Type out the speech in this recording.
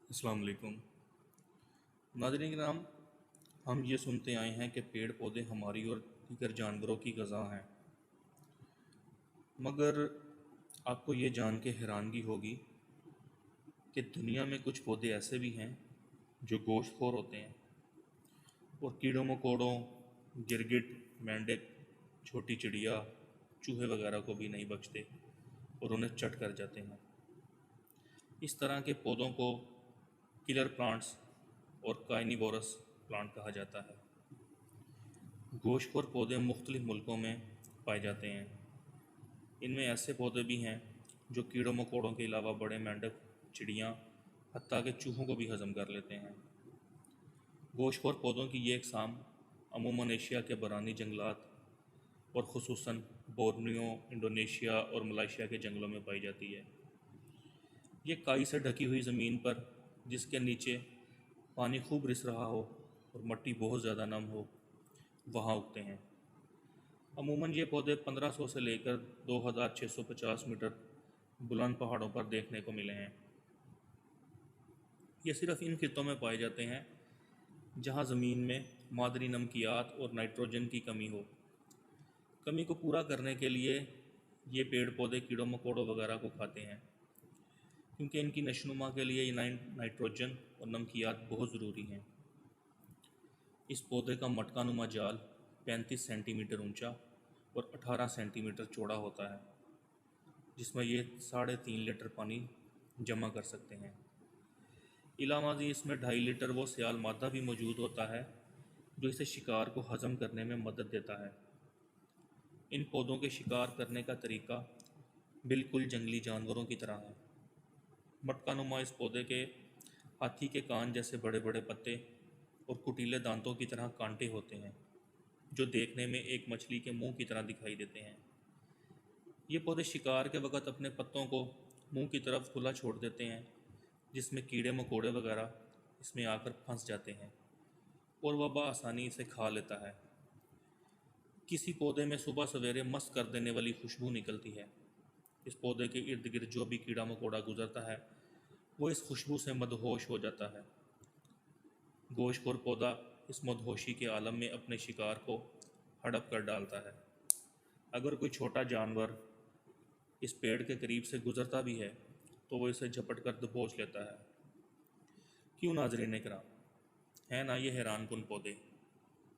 अस्सलाम वालेकुम। नाज़रीन किराम, हम ये सुनते आए हैं कि पेड़ पौधे हमारी और दीगर जानवरों की ग़िज़ा हैं, मगर आपको ये जान के हैरानगी होगी कि दुनिया में कुछ पौधे ऐसे भी हैं जो गोश्तखोर होते हैं और कीड़ों मकोड़ों, गिरगिट, मेंढक, छोटी चिड़िया, चूहे वगैरह को भी नहीं बख्शते और उन्हें चट कर जाते हैं। इस तरह के पौधों को किलर प्लांट्स और कार्निवोरस प्लांट कहा जाता है। गोश्तखोर पौधे मुख्तलिफ मुल्कों में पाए जाते हैं। इनमें ऐसे पौधे भी हैं जो कीड़ों मकोड़ों के अलावा बड़े मेंढक, चिड़ियाँ, हत्ता के चूहों को भी हज़म कर लेते हैं। गोश्तखोर पौधों की ये इकसाम अमूमन एशिया के बरानी जंगलात और ख़ुसूसन बोर्नियो, इंडोनेशिया और मलेशिया के जंगलों में पाई जाती है। ये काई से ढकी हुई ज़मीन पर, जिसके नीचे पानी खूब रिस रहा हो और मिट्टी बहुत ज़्यादा नम हो, वहाँ उगते हैं। अमूमन ये पौधे 1500 से लेकर 2650 मीटर बुलंद पहाड़ों पर देखने को मिले हैं। ये सिर्फ़ इन खित्तों में पाए जाते हैं जहाँ ज़मीन में मादनी नमकियात और नाइट्रोजन की कमी हो। कमी को पूरा करने के लिए ये पेड़ पौधे कीड़ों मकोड़ों वगैरह को खाते हैं, क्योंकि इनकी नशोनुमा के लिए ये नाइट्रोजन और नमकियात बहुत ज़रूरी हैं। इस पौधे का मटका नुमा जाल 35 सेंटीमीटर ऊंचा और 18 सेंटीमीटर चौड़ा होता है, जिसमें ये 3.5 लीटर पानी जमा कर सकते हैं। इलामाजी इसमें 2.5 लीटर वो सियाल मादा भी मौजूद होता है जो इसे शिकार को हज़म करने में मदद देता है। इन पौधों के शिकार करने का तरीका बिल्कुल जंगली जानवरों की तरह है। मटका नुमा इस पौधे के हाथी के कान जैसे बड़े बड़े पत्ते और कुटीले दांतों की तरह कांटे होते हैं, जो देखने में एक मछली के मुंह की तरह दिखाई देते हैं। ये पौधे शिकार के वक्त अपने पत्तों को मुंह की तरफ खुला छोड़ देते हैं, जिसमें कीड़े मकोड़े वगैरह इसमें आकर फंस जाते हैं और वह बआसानी इसे खा लेता है। किसी पौधे में सुबह सवेरे मस्त कर देने वाली खुशबू निकलती है। इस पौधे के इर्द गिर्द जो भी कीड़ा मकोड़ा गुजरता है, वो इस खुशबू से मदहोश हो जाता है। गोश्तखोर पौधा इस मदहोशी के आलम में अपने शिकार को हड़प कर डालता है। अगर कोई छोटा जानवर इस पेड़ के करीब से गुजरता भी है, तो वो इसे झपट कर दबोच लेता है। क्यों नाज़रीन इकराम, है ना ये हैरान कुन पौधे।